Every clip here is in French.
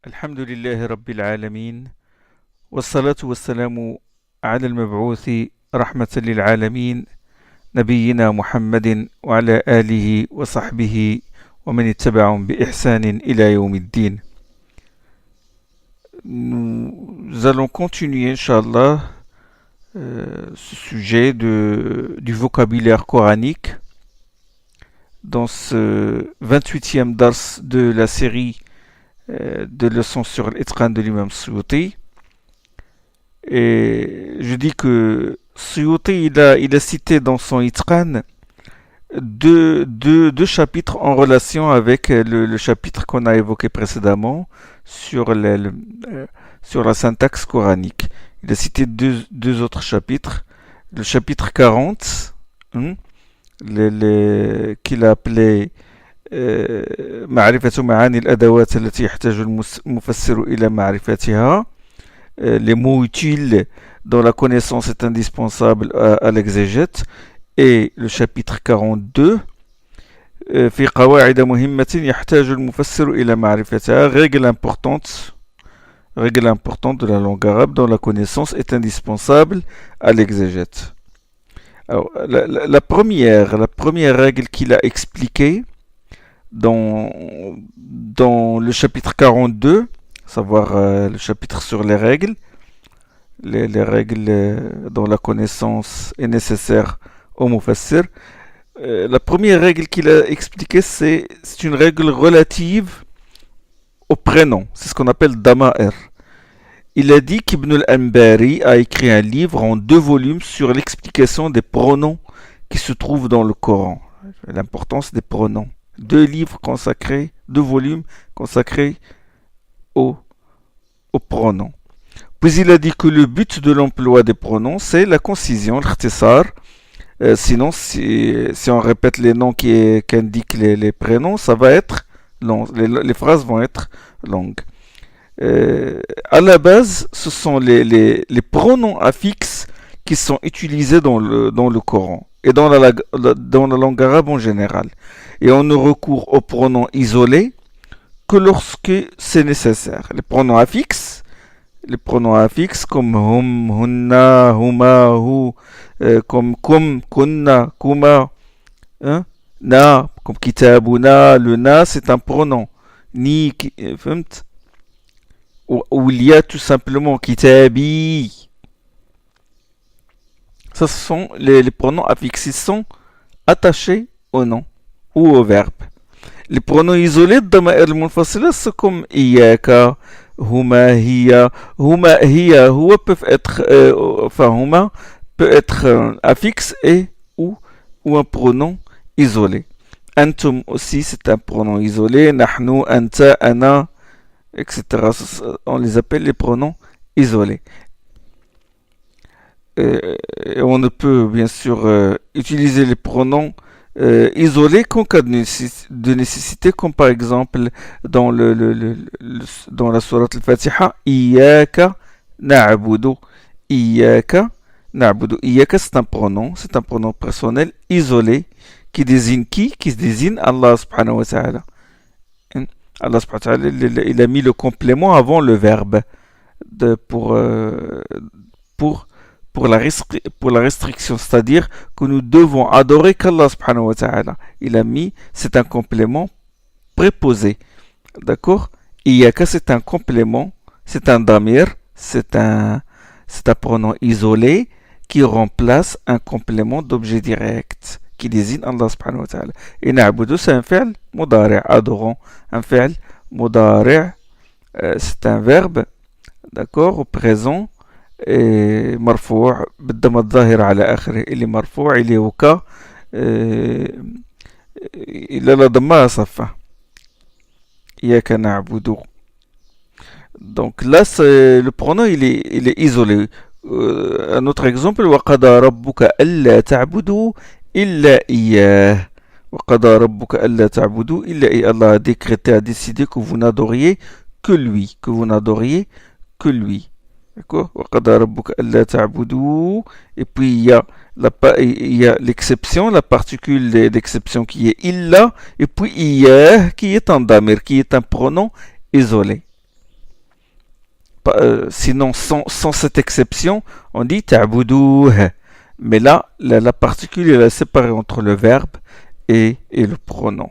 الحمد لله رب العالمين والصلاة والسلام على المبعوث رحمة للعالمين نبينا محمد وعلى آله وصحبه ومن اتبعهم بإحسان إلى يوم الدين. Nous allons continuer, Inch'Allah, ce sujet du vocabulaire coranique dans ce 28e dars de la série de leçons sur l'Itqan de l'imam Suyuti. Et je dis que Suyuti, il a cité dans son Itqan deux chapitres en relation avec le chapitre qu'on a évoqué précédemment sur la syntaxe coranique. Il a cité deux autres chapitres. Le chapitre 40, qu'il a appelé معرفة معاني الأدوات التي يحتاج المفسر إلى معرفتها, les mots utiles dont la connaissance est indispensable à l'exégète, et le chapitre 42 في قواعد مهمة يحتاج المفسر إلى معرفتها, règle importante de la langue arabe dont la connaissance est indispensable à l'exégète. Alors, la première règle qu'il a expliquée dans le chapitre 42, à savoir le chapitre sur les règles dont la connaissance est nécessaire au mufassir. La première règle qu'il a expliquée, c'est une règle relative au prénom. C'est ce qu'on appelle dama'ir. Il a dit qu'Ibn al-Anbari a écrit un livre en 2 volumes sur l'explication des pronoms qui se trouvent dans le Coran. L'importance des pronoms. 2 livres consacrés, 2 volumes consacrés aux pronoms. Puis il a dit que le but de l'emploi des pronoms, c'est la concision, l'ikhtisar. Sinon, si on répète les noms qu'indiquent les prénoms, ça va être long. Les phrases vont être longues. À la base, ce sont les pronoms affixes qui sont utilisés dans le Coran et dans la langue arabe en général. Et on ne recourt aux pronoms isolés que lorsque c'est nécessaire. Les pronoms affixes comme hum, hunna, huma, hu, comme kum, kunna, kuma, hein, na, comme kitabuna, le na, c'est un pronom. Ni, ou il y a tout simplement kitabi. Ça, ce sont les pronoms affixes. Ils sont attachés au nom ou au verbe. Les pronoms isolés de dama'ir al-munfasila, c'est comme iyaka, huma, hiya, huwa peuvent être, huma peut être affixe ou un pronom isolé. Antum aussi, c'est un pronom isolé. Nahnu, anta, ana, etc. On les appelle les pronoms isolés. Et on ne peut bien sûr utiliser les pronoms isolés qu'en cas de nécessité, comme par exemple dans la sourate al-Fatiha, Iyaka na'budu. Iyaka na'budu. Iyaka, c'est un pronom personnel isolé qui désigne qui désigne Allah subhanahu wa ta'ala. Allah subhanahu wa ta'ala, il a mis le complément avant le verbe pour la restriction, c'est-à-dire que nous devons adorer qu'Allah subhanahu wa ta'ala. Il a mis, c'est un complément préposé. D'accord? Iyaka, c'est un complément, c'est un damir, c'est un pronom isolé qui remplace un complément d'objet direct qui désigne Allah subhanahu wa ta'ala. Et na'budu, c'est un fi'l mudari', adorant. Un fi'l mudari', c'est un verbe, d'accord, au présent, مرفوع بالضم الظاهر على آخره, اللي مرفوع اللي هو ك إلا لا ضمها صفة. إياك نعبد. Donc là, le pronom il est isolé. Un autre exemple, وقضى ربك ألا تعبدوا إلا إياه. وقضى ربك ألا تعبدوا إلا إياه. Allah a décrété, a décidé que vous n'adoriez que lui. D'accord? Et puis il y a l'exception, la particule d'exception qui est illa, et puis iyah qui est un damir, qui est un pronom isolé. sinon sans cette exception, on dit ta'budouh. Mais là, la particule est séparée entre le verbe et le pronom.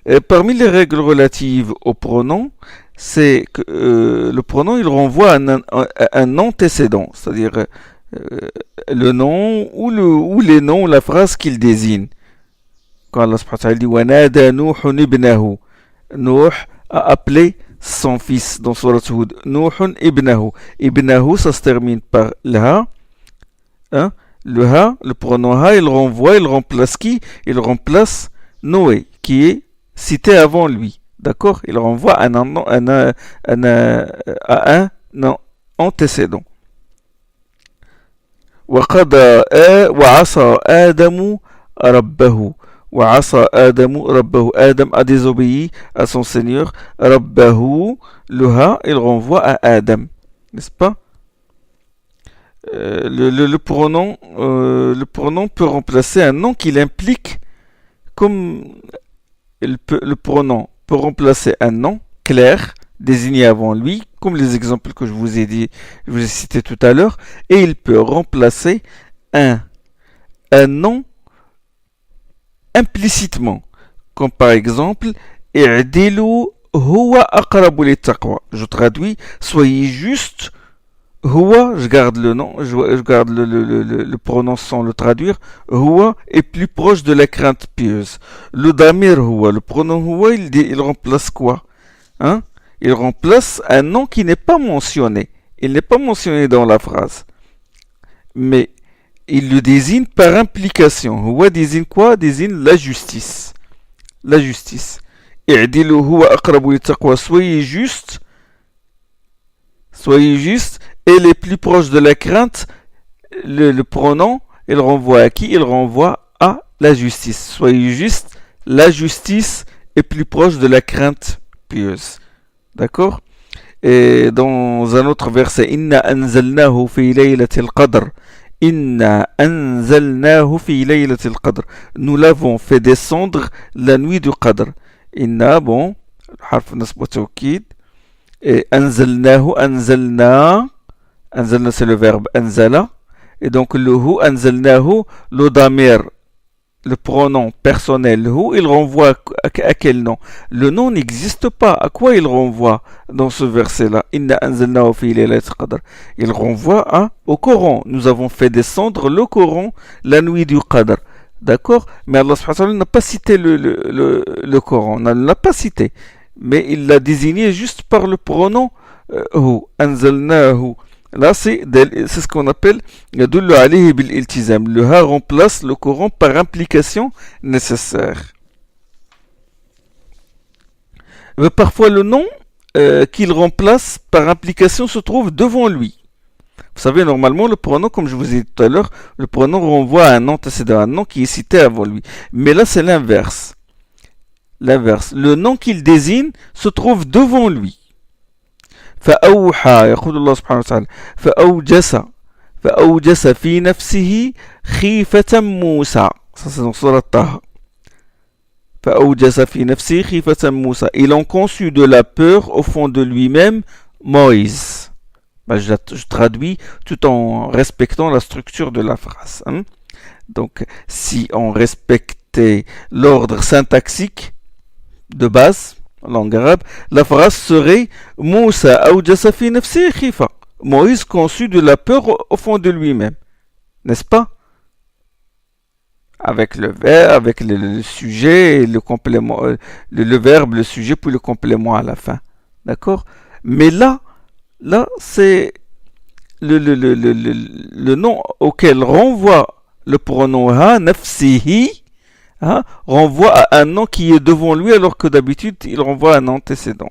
Et parmi les règles relatives au pronom, c'est que le pronom il renvoie à un antécédent, c'est-à-dire le nom ou les noms, la phrase qu'il désigne. Quand Allah subhanahu wa ta'ala dit وَنَادَى نُوحٌ ابْنَهُ, Nuh a appelé son fils dans Surat Hud. Nuhun ibnahu. Ibnahu, ça se termine par le ha. Hein? Le ha, le pronom ha, il remplace qui? Il remplace Noé, qui est cité avant lui. D'accord? Il renvoie à un antécédent. وعصى آدم ربه. وعصى آدم ربه. Adam a désobéi à son Seigneur. ربه, le ha, il renvoie à Adam. N'est-ce pas? Le pronom peut remplacer un nom qu'il implique, comme le pronom peut remplacer un nom clair désigné avant lui, comme les exemples que je vous ai cités tout à l'heure, et il peut remplacer un nom implicitement, comme par exemple i'dilu huwa aqrabu littaqwa. Je traduis, soyez juste. Huwa, je garde le nom, je garde le pronom sans le traduire. Huwa est plus proche de la crainte pieuse. Le damir huwa, le pronom huwa, il remplace quoi? Hein? Il remplace un nom qui n'est pas mentionné. Il n'est pas mentionné dans la phrase. Mais il le désigne par implication. Huwa désigne quoi? Désigne la justice. La justice. I'dilu huwa aqrabu littaqwa. Soyez juste. Soyez juste. Et les plus proches de la crainte, le pronom, il renvoie à qui? Il renvoie à la justice. Soyez juste, la justice est plus proche de la crainte pieuse. D'accord? Et dans un autre verset, Inna anzalnahu fi laylatil qadr. Inna anzalnahu fi laylatil qadr. Nous l'avons fait descendre la nuit du qadr. Inna, bon, harf nasb wa tawkid. Et anzalnahu, anzalna. Anzalna, c'est le verbe anzala. Et donc le hu, anzalnahu, le damir, le pronom personnel hu, il renvoie à quel nom? Le nom n'existe pas. À quoi il renvoie dans ce verset-là? Inna anzalnahu fi laylatil qadr. Il renvoie au Coran. Nous avons fait descendre le Coran la nuit du Qadr. D'accord? Mais Allah subhanahu wa ta'ala n'a pas cité le Coran. On ne l'a pas cité. Mais il l'a désigné juste par le pronom hu. Anzalnahu. Là, c'est ce qu'on appelle yadullu alayhi bil iltizam. Le ha remplace le Coran par implication nécessaire. Mais parfois, le nom qu'il remplace par implication se trouve devant lui. Vous savez, normalement, le pronom, comme je vous ai dit tout à l'heure, le pronom renvoie à un antécédent, un nom qui est cité avant lui. Mais là, c'est l'inverse. L'inverse. Le nom qu'il désigne se trouve devant lui. فأوحى يقول الله سبحانه وتعالى فأوجس في نفسه خيفة موسى. Ça c'est dans Surat Taha. فأوجس في نفسه خيفة موسى. Il en conçut de la peur au fond de lui-même Moïse. Je traduis tout en respectant la structure de la phrase. Hein? Donc si on respectait l'ordre syntaxique de base, en langue arabe, la phrase serait Moussa awjasa fi nafsi khifa. Moïse conçut de la peur au fond de lui-même. N'est-ce pas? Avec le verbe, avec le sujet, le complément, le verbe, le sujet, puis le complément à la fin. D'accord? Mais là, c'est le nom auquel renvoie le pronom ha, nafsihi, hein, renvoie à un nom qui est devant lui alors que d'habitude il renvoie à un antécédent.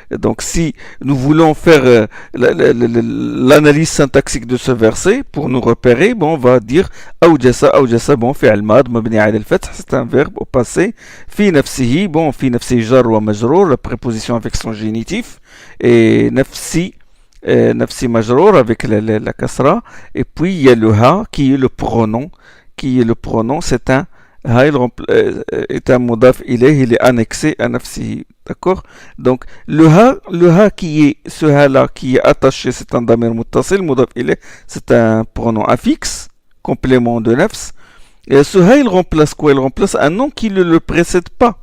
Donc si nous voulons faire l'analyse syntaxique de ce verset pour nous repérer, bon, on va dire awjasa, bon, fi'al mad mabni ala al-fath, c'est un verbe au passé. Fi nafsihi, bon, fi nafsi jar wa majrour, la préposition avec son génitif, et nafsi majrour avec la kasra, et puis il y a le ha qui est le pronom, c'est un Ha est un modaf il est annexé à nafsihi. D'accord? Donc, le ha qui est, ce ha là qui est attaché, c'est un damir muttasil, modaf c'est un pronom affixe, complément de nafs. Et ce ha, il remplace quoi? Il remplace un nom qui ne le précède pas,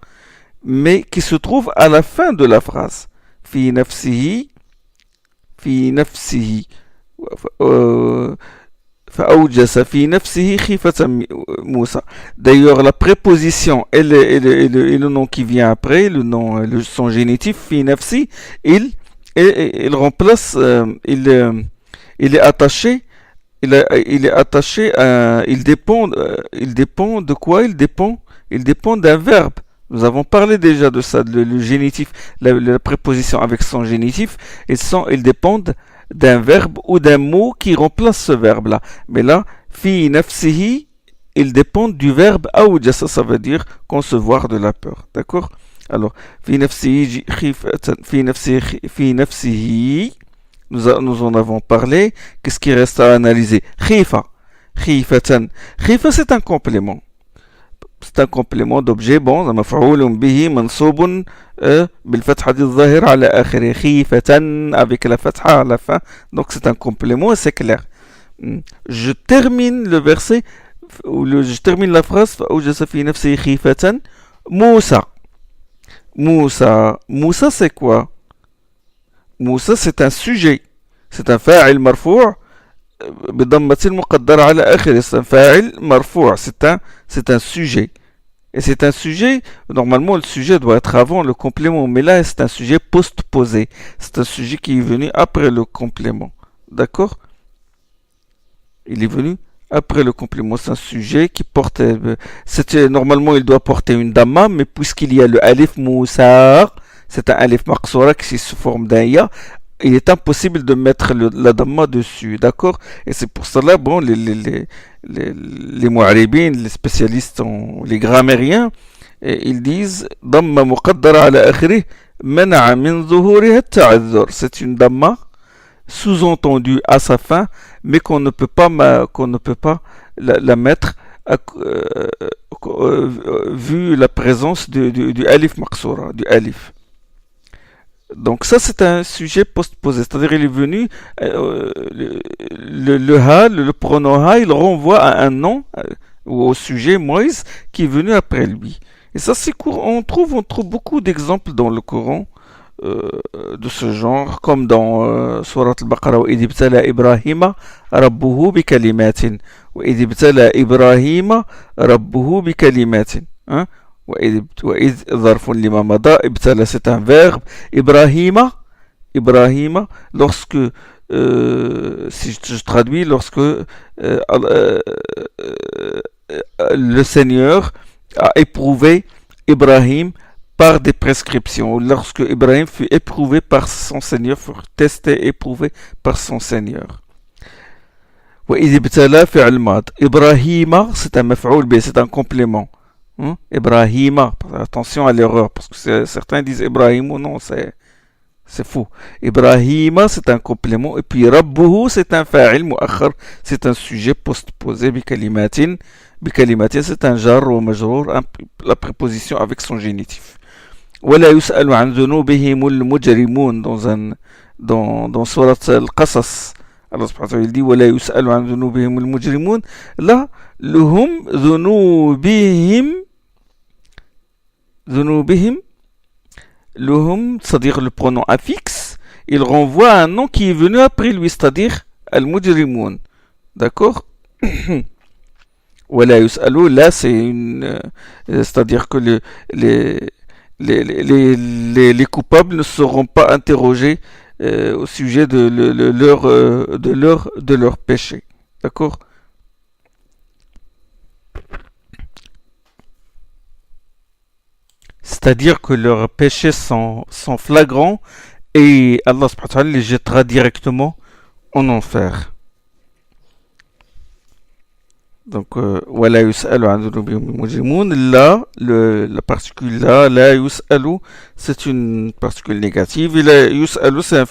mais qui se trouve à la fin de la phrase. Fi nafsihi, fi nafsihi. فأوجس في نفسه خيفة موسى. D'ailleurs, la préposition et le nom qui vient après, le nom, son génitif, fi nafsi, il remplace, il est attaché, il est attaché à, il dépend de quoi? Il dépend d'un verbe. Nous avons parlé déjà de ça, le génitif, la préposition avec son génitif, ils dépendent d'un verbe ou d'un mot qui remplace ce verbe-là. Mais là, fi nafsihi, il dépend du verbe awjasa, ça veut dire concevoir de la peur. D'accord? Alors, fi nafsihi, fi nafsihi, nous en avons parlé. Qu'est-ce qui reste à analyser? Khifa. Khifatan. Khifa, c'est un complément. C'est un complément d'objet. Bon, مفعول به منصوب بالفتحة الظاهرة على آخره خيفة avec la fatha à la fin. Donc c'est un complément et c'est clair. Je termine le verset ou je termine la phrase فأوجس في نفسه خيفة موسى. Moussa c'est quoi? Moussa c'est un sujet. C'est un فاعل مرفوع بضمة المقدرة على آخره. C'est un فاعل مرفوع. C'est un sujet. Et c'est un sujet, normalement le sujet doit être avant le complément, mais là c'est un sujet post-posé. C'est un sujet qui est venu après le complément. D'accord? Il est venu après le complément. C'est un sujet qui porte... normalement il doit porter une damma, mais puisqu'il y a le alif moussar, c'est un alif maqsoura qui se forme d'un ya, il est impossible de mettre la damma dessus, d'accord? Et c'est pour cela, bon, les mu'aribin, les spécialistes, les grammairiens, ils disent damma muqaddara ala akhirih mana'a min zuhuriha ta'azzur. C'est une damma sous-entendue à sa fin, mais qu'on ne peut pas la mettre vu la présence du alif maqsoura, du alif. Donc ça c'est un sujet post-posé, c'est-à-dire il est venu, le pronom ha, il renvoie à un nom ou au sujet Moïse qui est venu après lui. Et ça c'est court, on trouve beaucoup d'exemples dans le Coran de ce genre, comme dans Surat al-Baqarah, وَإِذِ ابْتَلَى إِبْرَاهِيمَ رَبُّهُ بِكَلِمَاتٍ وَإِذِ ابْتَلَى إِبْرَاهِيمَ رَبُّهُ بِكَلِمَاتٍ. وإذ ظرف لما مضى. ابتلى c'est un verbe. Ibrahima, lorsque si je traduis, lorsque le Seigneur a éprouvé Ibrahim par des prescriptions, lorsque Ibrahim fut éprouvé par son Seigneur, fut testé, éprouvé par son Seigneur. وإذ ابتلى فعل ماض. Ibrahima c'est un مفعول به, c'est un complément. Ibrahima, attention à l'erreur, parce que certains disent Ibrahim ou non, c'est faux. Ibrahima, c'est un complément, et puis Rabbuhu, c'est un fa'il mu'akhar, c'est un sujet post-posé, bikalimatin, c'est un jar ou majrour, la préposition avec son génitif. ولا يسأل عن ذنوبهم المجرمون dans surat al-Qasas. Allah subhanahu wa ta'ala dit ولا يسأل عن ذنوبهم المجرمون. Là, لهم ذنوبهم, c'est-à-dire le pronom affixe, il renvoie à un nom qui est venu après lui, c'est-à-dire al-mujrimun. D'accord? ولا يسألوا, là c'est-à-dire que les coupables ne seront pas interrogés au sujet de leur péché. D'accord? C'est-à-dire que leurs péchés sont flagrants et Allah subhanahu wa ta'ala les jettera directement en enfer. Donc, وَلَا يُسْأَلُ عَنْ ذُنُوبِهِمُ الْمُجْرِمُونَ. Là, la particule là, la يُسْأَلُ, c'est une particule négative. Et la يُسْأَلُ, c'est un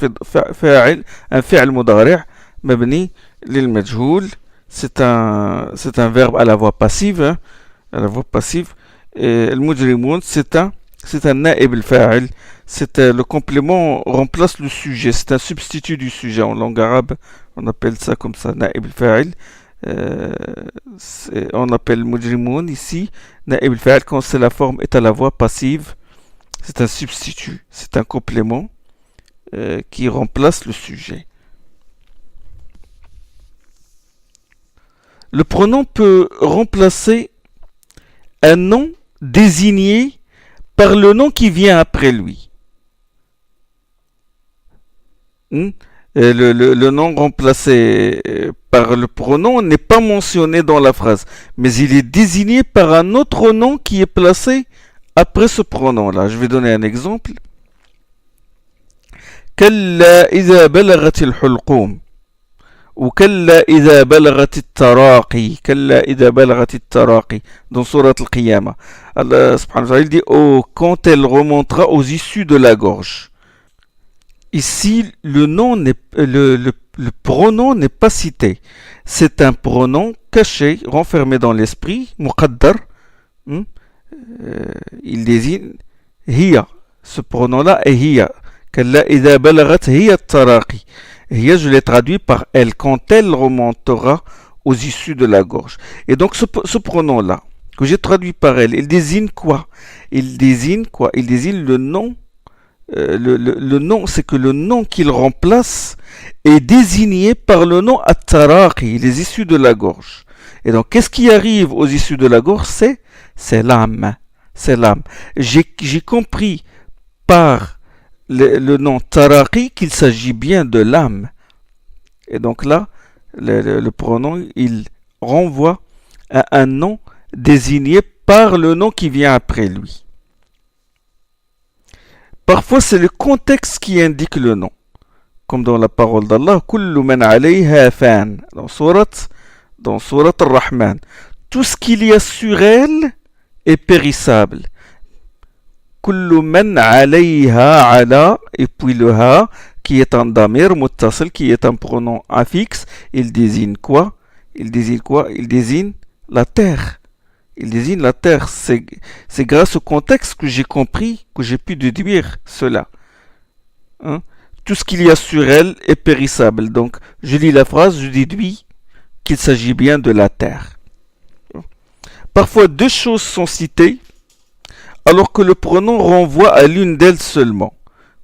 fi'l مضارع مبني للمجهول. C'est un verbe à la voix passive. Hein. la voix passive. Al-mujrimun, c'est un na'ib al-fa'il. Le complément remplace le sujet. C'est un substitut du sujet. En langue arabe, on appelle ça comme ça, na'ib al-fa'il. On appelle mujrimun ici, na'ib al-fa'il, quand c'est la forme est à la voix passive. C'est un substitut, c'est un complément qui remplace le sujet. Le pronom peut remplacer un nom désigné par le nom qui vient après lui. Le nom remplacé par le pronom n'est pas mentionné dans la phrase, mais il est désigné par un autre nom qui est placé après ce pronom-là. Je vais donner un exemple. كلا إذا بلغت الحلقوم وكلا إذا بلغت التراقي كلا إذا بلغت التراقي dans Surat Al-Qiyamah. Allah subhanahu wa ta'ala dit quand elle remontera aux issues de la gorge. Ici, le pronom n'est pas cité. C'est un pronom caché, renfermé dans l'esprit, muqaddar. Il désigne hiya. Ce pronom-là est hiya. كلا إذا بلغت هي التراقي. Hiya, je l'ai traduit par elle, quand elle remontera aux issues de la gorge. Et donc ce pronom-là, que j'ai traduit par elle, il désigne quoi? Il désigne le nom. Le nom, c'est que le nom qu'il remplace est désigné par le nom at-taraqi, les issues de la gorge. Et donc, qu'est-ce qui arrive aux issues de la gorge? C'est l'âme. C'est l'âme. J'ai compris par le nom taraqi qu'il s'agit bien de l'âme. Et donc là, le pronom, il renvoie à un nom désigné par le nom qui vient après lui. Parfois, c'est le contexte qui indique le nom. Comme dans la parole d'Allah, Kullu man alayha fan, dans Surat Ar-Rahman. Tout ce qu'il y a sur elle est périssable. Kullu man alayha ala, et puis le ha, qui est un damir, muttasil, qui est un pronom affixe, il désigne quoi? Il désigne la terre. Il désigne la terre. C'est grâce au contexte que j'ai compris, que j'ai pu déduire cela. Tout ce qu'il y a sur elle est périssable. Donc, je lis la phrase, je déduis qu'il s'agit bien de la terre. Parfois, deux choses sont citées, alors que le pronom renvoie à l'une d'elles seulement.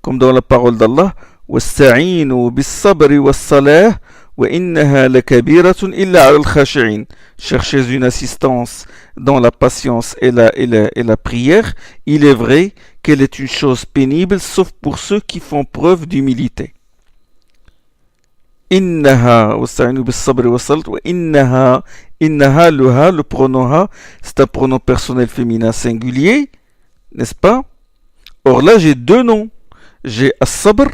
Comme dans la parole d'Allah, وَاسْتَعِينُوا بِالصَّبْرِ وَالصَّلَاةِ وَإِنَّهَا لَكَبِيرَةٌ إِلَّا عَلَى الْخَاشِعِينَ. Cherchez une assistance dans la patience et la prière. Il est vrai qu'elle est une chose pénible, sauf pour ceux qui font preuve d'humilité. إِنَّهَا وَاسْتَعِينُوا بِالصَّبْرِ وَالصَّلَاةِ وَإِنَّهَا. Innaha, le ha, le pronom ha, c'est un pronom personnel féminin singulier, n'est-ce pas? Or là, j'ai deux noms. J'ai as-sabr,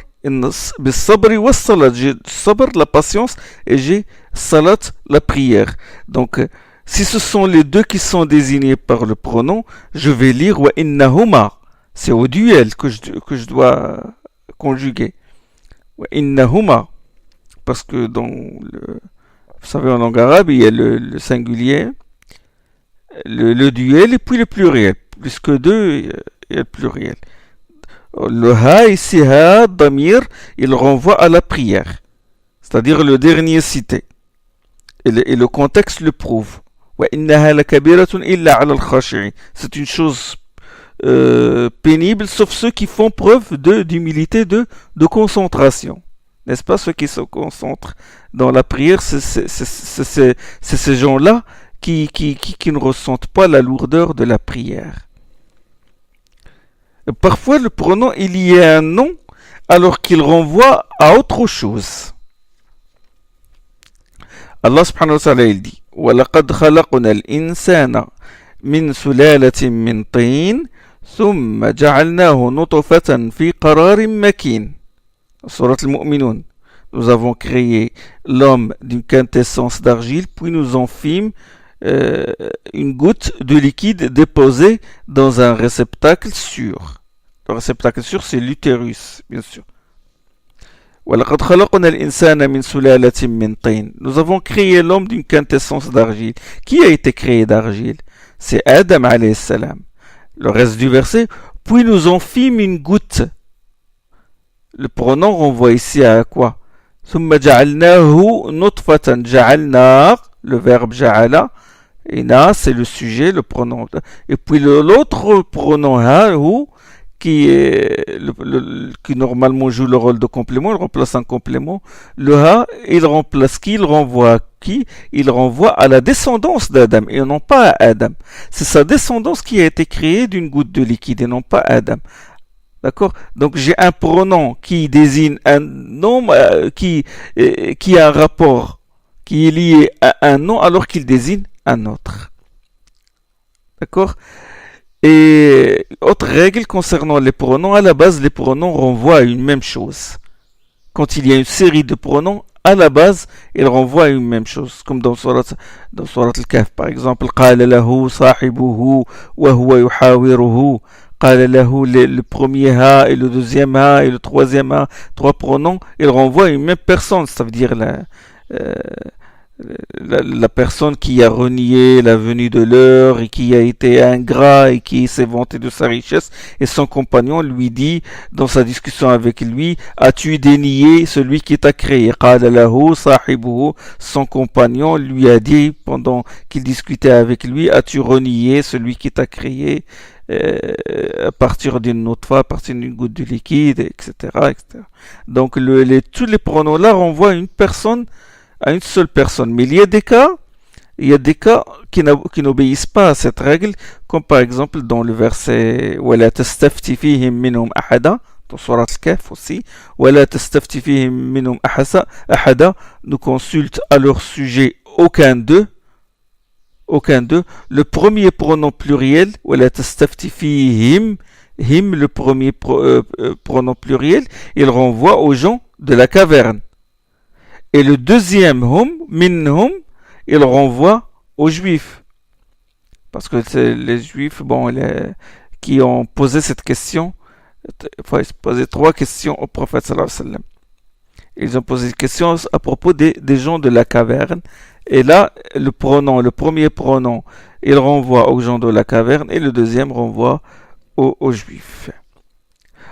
bis-sabri was-salat. J'ai sabr, la patience, et j'ai salat, la prière. Donc, si ce sont les deux qui sont désignés par le pronom, je vais lire wa innahuma. C'est au duel que je dois conjuguer. Wa innahuma. Parce que vous savez, en langue arabe, il y a le singulier, le duel et puis le pluriel. Plus que deux, il y a le pluriel. Le ha ici, ha, damir, il renvoie à la prière, c'est-à-dire le dernier cité. Et le contexte le prouve. C'est une chose pénible, sauf ceux qui font preuve d'humilité, de concentration. N'est-ce pas? Ceux qui se concentrent dans la prière, c'est ces gens-là qui ne ressentent pas la lourdeur de la prière. Parfois, le pronom, il y a un nom alors qu'il renvoie à autre chose. Allah subhanahu wa ta'ala, il dit وَلَقَدْ خَلَقْنَا الْإِنسَانَ مِنْ سُلَالَةٍ مِنْ طِينٍ ثُمَّ جَعَلْنَاهُ نُطْفَةً فِي قَرَارٍ مَكِينٍ. Surat Al-Mu'minun. Nous avons créé l'homme d'une quintessence d'argile, puis nous en fîmes une goutte de liquide déposée dans un réceptacle sûr. Le réceptacle sûr, c'est l'utérus, bien sûr. وَلَقَدْ خَلَقْنَا الْإِنسَانَ مِنْ سُلَالَةٍ مِنْ طِينٍ. Nous avons créé l'homme d'une quintessence d'argile. Qui a été créé d'argile? c'est Adam alayhi salam. Le reste du verset, puis nous en fîmes une goutte. Le pronom renvoie ici à quoi? ثم جعلناه نطفة جعلنا, le verbe جعل, et na c'est le sujet, le pronom. Et puis l'autre pronom ha, hu, qui normalement joue le rôle de complément, il remplace un complément. Le ha, il remplace qui? Il renvoie à qui? Il renvoie à la descendance d'Adam et non pas à Adam. C'est sa descendance qui a été créée d'une goutte de liquide et non pas Adam. D'accord? Donc j'ai un pronom qui désigne un nom qui a un rapport qui est lié à un nom alors qu'il désigne un autre. D'accord? Et autre règle concernant les pronoms, à la base les pronoms renvoient à une même chose. Quand il y a une série de pronoms, à la base, ils renvoient à une même chose. Comme dans Surat al-Kahf, par exemple, قال له صاحبه وهو يحاوره. قال له, le premier ha et le deuxième ha et le troisième ha, trois pronoms, ils renvoient à une même personne. Ça veut dire la personne qui a renié la venue de l'heure et qui a été ingrat et qui s'est vanté de sa richesse, et son compagnon lui dit dans sa discussion avec lui, as-tu dénié celui qui t'a créé? قال له صاحبه, son compagnon lui a dit pendant qu'il discutait avec lui, as-tu renié celui qui t'a créé à partir d'une autre fois, à partir d'une goutte de liquide, etc. etc. Donc tous les pronoms là renvoient à une personne, à une seule personne. Mais il y a des cas qui n'obéissent pas à cette règle, comme par exemple dans le verset وَلَا تَسْتَفْتِ فِيهِمْ مِنْهُمْ أَحَدًا, dans Surat al-Kahf aussi, وَلَا تَسْتَفْتِ فِيهِمْ مِنْهُمْ أَحَدًا, nous consulte à leur sujet aucun d'eux. Le premier pronom pluriel, وَلَا تَسْتَفْتِ فِيهِمْ, him, le premier pronom pluriel, il renvoie aux gens de la caverne. Et le deuxième hum, minhum, il renvoie aux juifs. Parce que c'est les juifs qui ont posé cette question. Il faut poser trois questions au prophète sallallahu alayhi wa sallam. Ils ont posé des questions à propos des gens de la caverne. Et là, le premier pronom, il renvoie aux gens de la caverne et le deuxième renvoie aux juifs.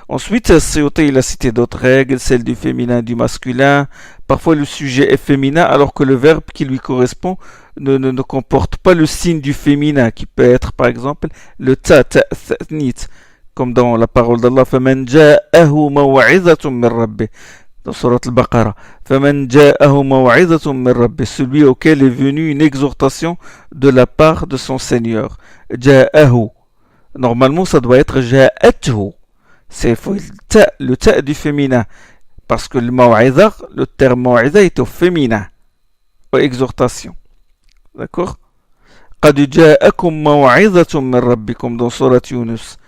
Ensuite, Suyuti, il a cité d'autres règles, celles du féminin et du masculin. Parfois, le sujet est féminin alors que le verbe qui lui correspond ne comporte pas le signe du féminin, qui peut être, par exemple, le ta'nit, comme dans la parole d'Allah, فَمَنْ جَاءَهُ مَوْعِظَةٌ مِّن رَبِّهِ, dans Surat al-Baqarah. فَمَنْ جَاءَهُ مَوْعِظَةٌ مِّن رَبِّهِ, celui auquel est venue une exhortation de la part de son Seigneur. جَاءَهُ. Normalement, ça doit être جَاءَتْهُ. C'est le ta du féminin. Parce que le terme maw'iza est au féminin. Aux exhortations. D'accord? قَدْ جَاءَكُمْ مَوْعِظَةٌ مِّن رَبِّكُمْ, dans Surat Yunus.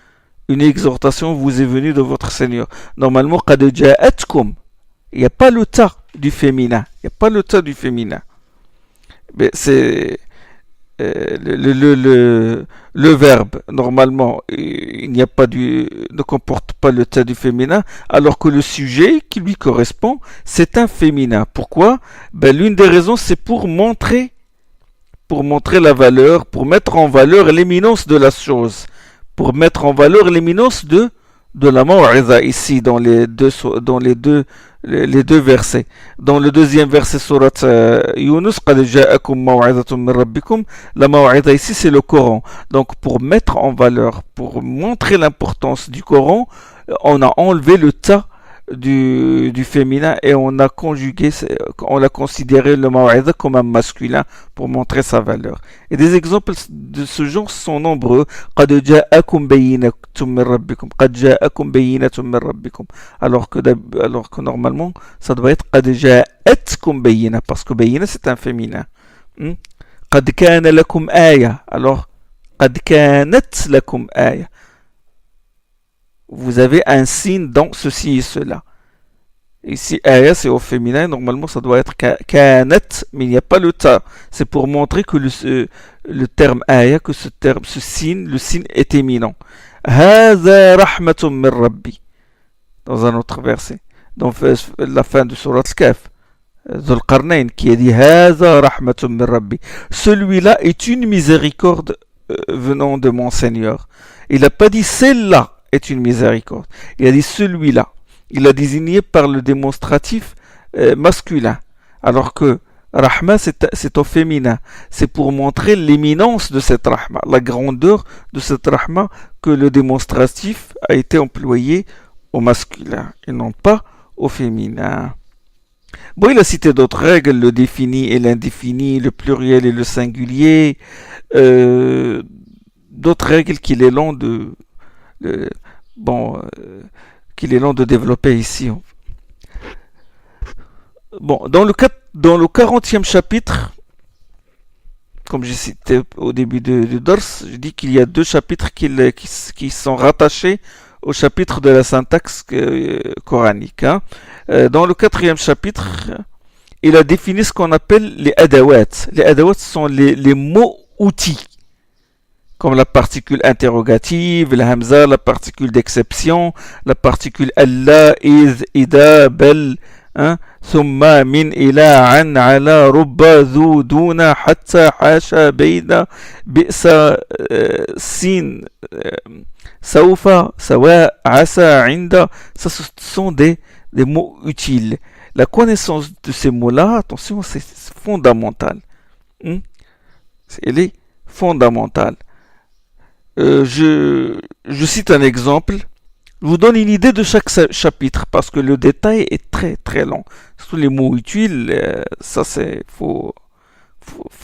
Une exhortation vous est venue de votre Seigneur. Normalement, قَدْ جَاءَتْكُمْ. Il n'y a pas le ta du féminin. Il n'y a pas le ta du féminin. Mais c'est le verbe, normalement, il n'y a pas ne comporte pas le ta du féminin, alors que le sujet qui lui correspond, c'est un féminin. Pourquoi? L'une des raisons, c'est pour montrer la valeur, pour mettre en valeur l'éminence de la chose, pour mettre en valeur l'éminence de la maw'iza ici dans les deux versets. Dans le deuxième verset surat Yunus, قَدْ جَاءَكُمْ مَوْعِظَةٌ مِّن رَبِّكُمْ, la maw'iza ici c'est le Coran. Donc pour mettre en valeur, pour montrer l'importance du Coran, on a enlevé le ta du féminin et on a considéré le maw'iza comme un masculin pour montrer sa valeur. Et des exemples de ce genre sont nombreux. قَدْ جَاءَكُمْ بَيِّنَةٌ مِّن رَبِّكُمْ, قَدْ جَاءَكُمْ بَيِّنَةٌ مِّن رَبِّكُمْ, alors que normalement ça doit être قَدْ جَاءَتْكُمْ بَيِّنَةٌ, parce que بَيِّنَةٌ c'est un féminin. قَدْ كَانَ لَكُمْ آيَةٌ, alors قَدْ كَانَتْ لَكُمْ آيَةٌ, vous avez un signe dans ceci et cela. Ici, aya c'est au féminin, normalement ça doit être kanat, mais il n'y a pas le ta. C'est pour montrer que le terme aya, que ce signe, le signe est éminent. Hadha rahmatun min rabbi, dans un autre verset, dans la fin de Surat al-Kahf, Dhul Qarnayn qui a dit Hadha rahmatun min rabbi. Celui-là est une miséricorde venant de mon Seigneur. Il n'a pas dit celle-là est une miséricorde. Il a dit celui-là. Il l'a désigné par le démonstratif masculin. Alors que Rahma, c'est au féminin. C'est pour montrer l'éminence de cette Rahma, la grandeur de cette Rahma, que le démonstratif a été employé au masculin et non pas au féminin. Bon, il a cité d'autres règles, le défini et l'indéfini, le pluriel et le singulier, d'autres règles qu'il est long de, qu'il est long de développer ici. Bon, dans le 40e chapitre, comme j'ai cité au début du Dars, je dis qu'il y a 2 chapitres qui sont rattachés au chapitre de la syntaxe coranique. Hein. Dans le 4e chapitre, il a défini ce qu'on appelle les adawat. Les adawat sont les mots outils, comme la particule interrogative, la hamza, la particule d'exception, la particule alla, iz, ida, bel, ثم من إلى عن على رب ذو دون حتى حاشا بين بئس سين سوف سواء عسى عند. Ça, ce sont des mots utiles. La connaissance de ces mots-là, attention, c'est fondamental. Elle est fondamentale. Je cite un exemple. Je vous donne une idée de chaque chapitre parce que le détail est très très long. Surtout les mots utiles, ça c'est faut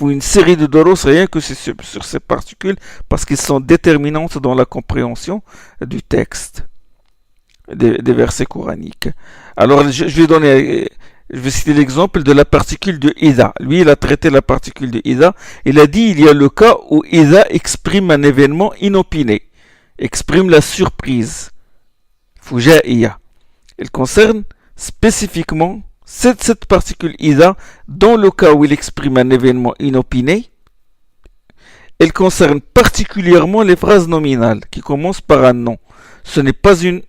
une série de doros rien que sur ces particules parce qu'ils sont déterminantes dans la compréhension du texte des versets coraniques. Alors je vais citer l'exemple de la particule de Ida. Lui, il a traité la particule de Ida. Il a dit il y a le cas où Ida exprime un événement inopiné, exprime la surprise. Fujaiya. Elle concerne spécifiquement cette particule Ida dans le cas où il exprime un événement inopiné. Elle concerne particulièrement les phrases nominales qui commencent par un nom. Ce n'est pas une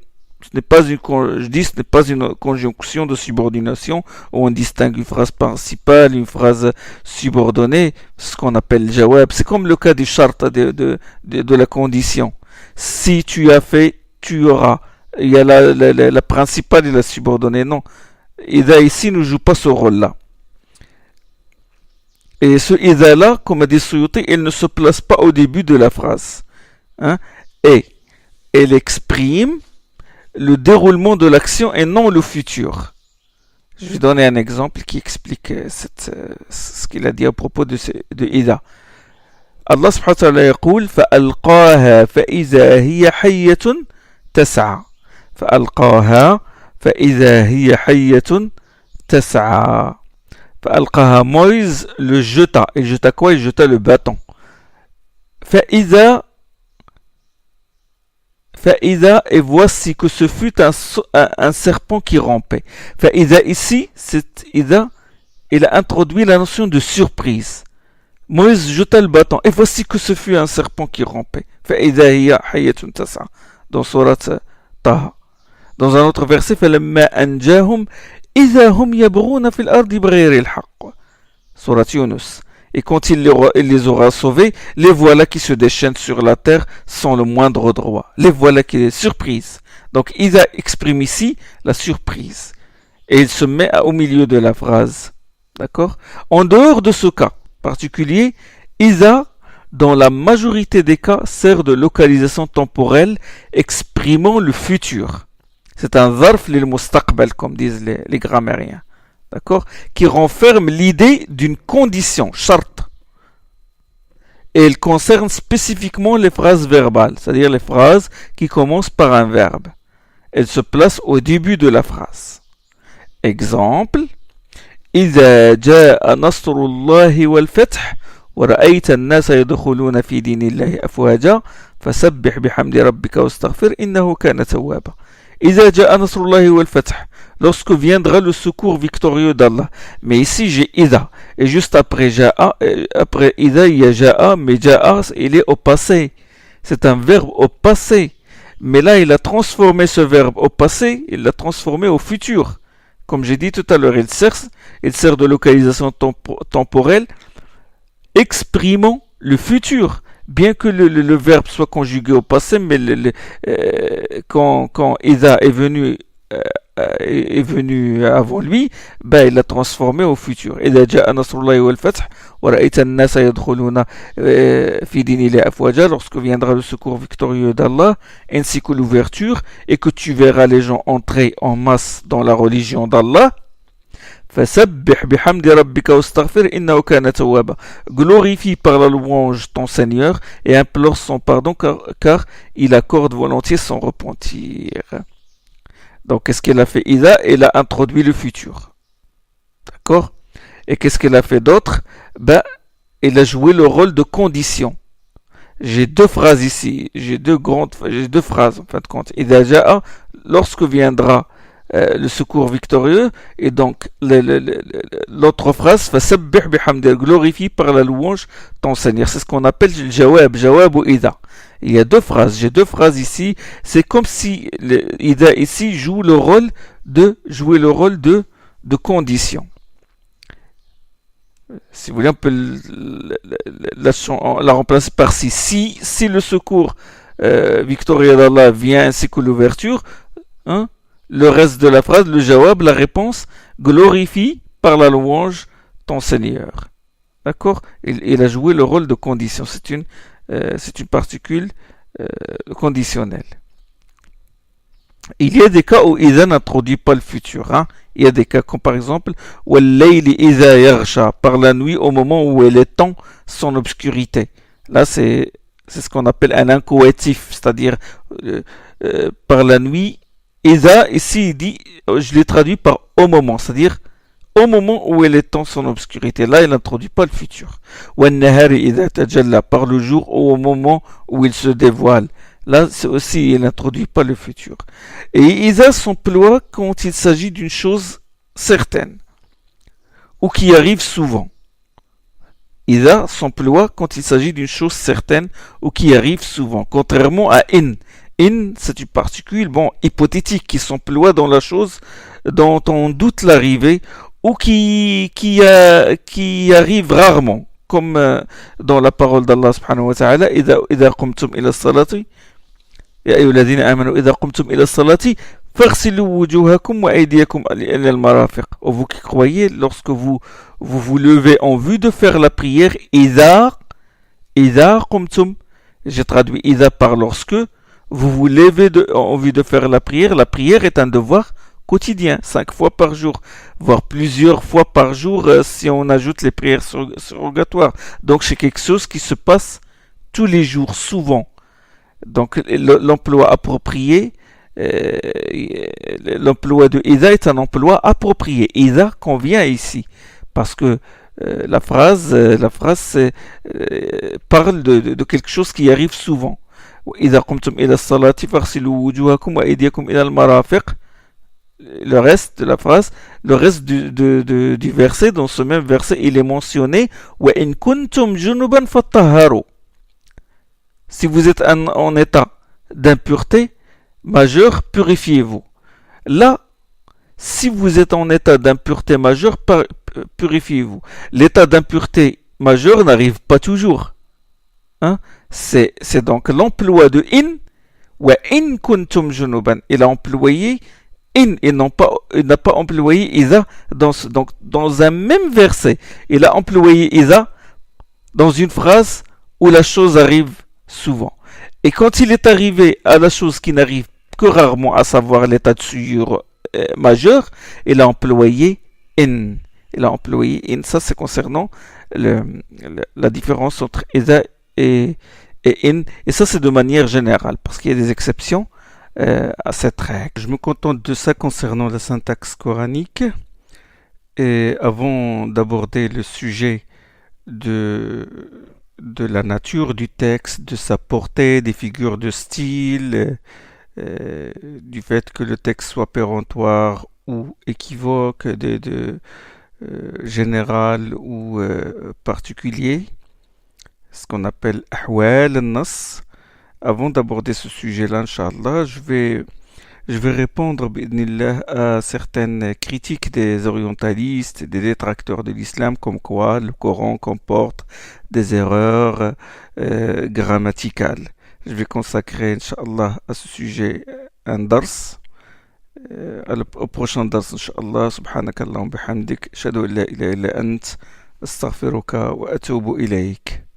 conjonction de subordination où on distingue une phrase principale, une phrase subordonnée, ce qu'on appelle jawab. C'est comme le cas du shart de la condition. Si tu as fait, tu auras. Il y a la principale et la subordonnée. Non. Ida ici ne joue pas ce rôle-là. Et ce Ida-là, comme a dit Suyuti, il ne se place pas au début de la phrase. Et elle exprime le déroulement de l'action et non le futur. Je vais donner un exemple qui explique ce qu'il a dit à propos de Ida. Allah subhanahu wa ta'ala يقول فألقاها فإذا هي حية تسعى. فألقاها فإذا هي حية تسعى. فألقاها Moïse le jeta. Il jeta quoi? Il jeta le bâton. فإذا et voici que ce fut un serpent qui rampait. فإذا ici, c'est Ida, il a introduit la notion de surprise. Moïse jeta le bâton et voici que ce fut un serpent qui rampait. فإذا هي حية تسعى. Dans Surat Taha. Dans un autre verset, فَلَمَّا أَنْجَاهُمْ إِذَا هُمْ يَبْغُونَ فِي الْأَرْضِ بِغَيْرِ الْحَقِّ. Surat Yunus. Et quand il les aura sauvés, les voilà qui se déchaînent sur la terre sans le moindre droit. Les voilà qui est surprise. Donc Ida exprime ici la surprise. Et il se met au milieu de la phrase. D'accord? En dehors de ce cas particulier, Ida, dans la majorité des cas, sert de localisation temporelle exprimant le futur. C'est un zarf lil mustaqbal, comme disent les grammairiens. D'accord? Qui renferme l'idée d'une condition, charte. Et elle concerne spécifiquement les phrases verbales, c'est-à-dire les phrases qui commencent par un verbe. Elle se place au début de la phrase. Exemple, إذا جاء نصر الله والفتح ورأيت الناس يدخلون في دين الله أفواجا فسبح بحمد ربك واستغفر إنه كان توابا. إذا جاء نصر الله والفتح, lorsque viendra le secours victorieux d'Allah. Mais ici j'ai Ida. Et juste après Ja'a, après Ida, il y a Ja'a, mais Ja'a, il est au passé. C'est un verbe au passé. Mais là, il a transformé ce verbe au passé, il l'a transformé au futur. Comme j'ai dit tout à l'heure, il sert de localisation temporelle, exprimant le futur. bien que le verbe soit conjugué au passé, mais quand Ida est venu avant lui, ben, il l'a transformé au futur. إذا جاء نصر الله والفتح ورأيت الناس يدخلون في دين الله أفواجا, lorsque viendra le secours victorieux d'Allah, ainsi que l'ouverture, et que tu verras les gens entrer en masse dans la religion d'Allah, فسبح بحمد ربك واستغفر إنه كان توابا. Glorifie par la louange ton Seigneur et implore son pardon car il accorde volontiers son repentir. Donc, qu'est-ce qu'elle a fait Ida? Elle a introduit le futur. D'accord? Et qu'est-ce qu'elle a fait d'autre? Ben, elle a joué le rôle de condition. J'ai deux phrases ici. J'ai deux phrases, en fin de compte. Ida ja'a, lorsque viendra le secours victorieux, et donc l'autre phrase, fasabbih bihamdi, glorifie par la louange ton Seigneur. C'est ce qu'on appelle le jawab ou Ida. Il y a deux phrases, j'ai deux phrases ici. C'est comme si Ida ici jouer le rôle de condition. Si vous voulez, on peut la remplacer par si. Si le secours victorieux d'Allah vient ainsi que l'ouverture, hein, le reste de la phrase, le jawab, la réponse, glorifie par la louange ton Seigneur. D'accord? Il a joué le rôle de condition. C'est une particule conditionnelle. Il y a des cas où Ida n'introduit pas le futur. Hein? Il y a des cas comme par exemple par la nuit au moment où elle étend son obscurité. Là, c'est ce qu'on appelle un incoatif, c'est-à-dire par la nuit. Ida, ici, il dit, je l'ai traduit par au moment, c'est-à-dire au moment où elle étend son obscurité. Là, il n'introduit pas le futur. Par le jour ou au moment où il se dévoile. Là, c'est aussi, il n'introduit pas le futur. Et Ida s'emploie quand il s'agit d'une chose certaine ou qui arrive souvent. Ida s'emploie quand il s'agit d'une chose certaine ou qui arrive souvent, contrairement à in. In, c'est une particule hypothétique qui s'emploie dans la chose dont on doute l'arrivée ou qui arrive rarement, comme dans la parole d'Allah subhanahu wa ta'ala, إذا قمتم إلى الصلاة يا أيها الذين آمنوا إذا قمتم إلى الصلاة فاغسلوا وجوهكم وأيديكم إلى المرافق. Vous qui croyez, lorsque vous levez en vue de faire la prière, إذا قمتم, j'ai traduit إذا par lorsque, vous vous levez en vue de faire la prière. La prière est un devoir quotidien, 5 fois par jour, voire plusieurs fois par jour si on ajoute les prières surrogatoires. Donc c'est quelque chose qui se passe tous les jours, souvent. Donc l'emploi approprié, l'emploi de Ida est un emploi approprié. Ida convient ici, parce que la phrase parle de quelque chose qui arrive souvent. إذا قمتم إلى الصلاة فاغسلوا وجوهكم وأيديكم إلى المرافق. Le reste de la phrase, le reste du verset, dans ce même verset, il est mentionné وإن كنتم جنبا فطهروا. Si vous êtes en état d'impureté majeure, purifiez-vous. Là, si vous êtes en état d'impureté majeure, purifiez-vous. L'état d'impureté majeure n'arrive pas toujours. Hein? C'est donc l'emploi de in, wa in kuntum junuban. Il a employé in, il n'a pas employé Ida dans un même verset. Il a employé Ida dans une phrase où la chose arrive souvent. Et quand il est arrivé à la chose qui n'arrive que rarement, à savoir l'état de souillure majeur, il a employé in. Il a employé in. Ça, c'est concernant la différence entre Ida et in, et ça c'est de manière générale, parce qu'il y a des exceptions à cette règle. Je me contente de ça concernant la syntaxe coranique. Et avant d'aborder le sujet de la nature du texte, de sa portée, des figures de style, du fait que le texte soit péremptoire ou équivoque, général ou particulier, ce qu'on appelle ahwal al-nas. Avant d'aborder ce sujet-là, Inch'Allah, je vais Je vais répondre بإذن à certaines critiques des orientalistes et des détracteurs de l'islam, comme quoi le Coran comporte des erreurs grammaticales. Je vais consacrer, Inch'Allah, à ce sujet un dars. Au prochain dars, Inch'Allah, subhanakallahum bihamdik, ashhadu an la ilaha illa ant, astaghfiruka wa atubu ilayk.